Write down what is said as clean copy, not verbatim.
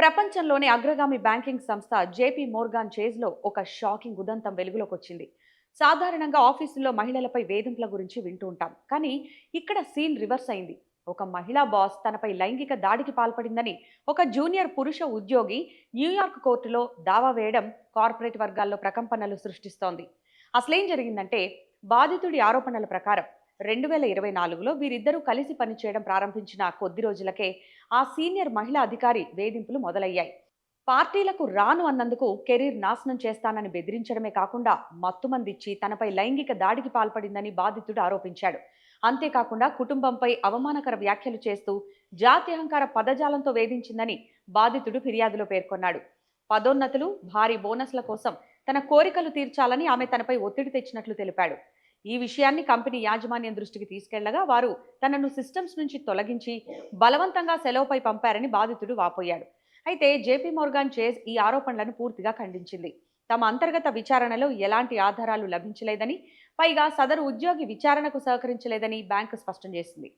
ప్రపంచంలోని అగ్రగామి బ్యాంకింగ్ సంస్థ జేపీ మోర్గాన్ చేజ్లో ఒక షాకింగ్ ఉదంతం వెలుగులోకి వచ్చింది. సాధారణంగా ఆఫీసుల్లో మహిళలపై వేధింపుల గురించి వింటూ ఉంటాం, కానీ ఇక్కడ సీన్ రివర్స్ అయింది. ఒక మహిళా బాస్ తనపై లైంగిక దాడికి పాల్పడిందని ఒక జూనియర్ పురుష ఉద్యోగి న్యూయార్క్ కోర్టులో దావా వేయడం కార్పొరేట్ వర్గాల్లో ప్రకంపనలు సృష్టిస్తోంది. అసలేం జరిగిందంటే, బాధితుడి ఆరోపణల ప్రకారం 2024లో వీరిద్దరూ కలిసి పనిచేయడం ప్రారంభించిన కొద్ది రోజులకే ఆ సీనియర్ మహిళా అధికారి వేధింపులు మొదలయ్యాయి. పార్టీలకు రాను అన్నందుకు కెరీర్ నాశనం చేస్తానని బెదిరించడమే కాకుండా మత్తుమందిచ్చి తనపై లైంగిక దాడికి పాల్పడిందని బాధితుడు ఆరోపించాడు. అంతేకాకుండా కుటుంబంపై అవమానకర వ్యాఖ్యలు చేస్తూ జాత్యహంకార పదజాలంతో వేధించిందని బాధితుడు ఫిర్యాదులో పేర్కొన్నాడు. పదోన్నతులు, భారీ బోనస్ల కోసం తన కోరికలు తీర్చాలని ఆమె తనపై ఒత్తిడి తెచ్చినట్లు తెలిపాడు. ఈ విషయాన్ని కంపెనీ యాజమాన్యం దృష్టికి తీసుకెళ్లగా వారు తనను సిస్టమ్స్ నుంచి తొలగించి బలవంతంగా సెలవుపై పంపారని బాధితుడు వాపోయాడు. అయితే జేపీ మోర్గాన్ చేజ్ ఈ ఆరోపణలను పూర్తిగా ఖండించింది. తమ అంతర్గత విచారణలో ఎలాంటి ఆధారాలు లభించలేదని, పైగా సదరు ఉద్యోగి విచారణకు సహకరించలేదని బ్యాంకు స్పష్టం చేసింది.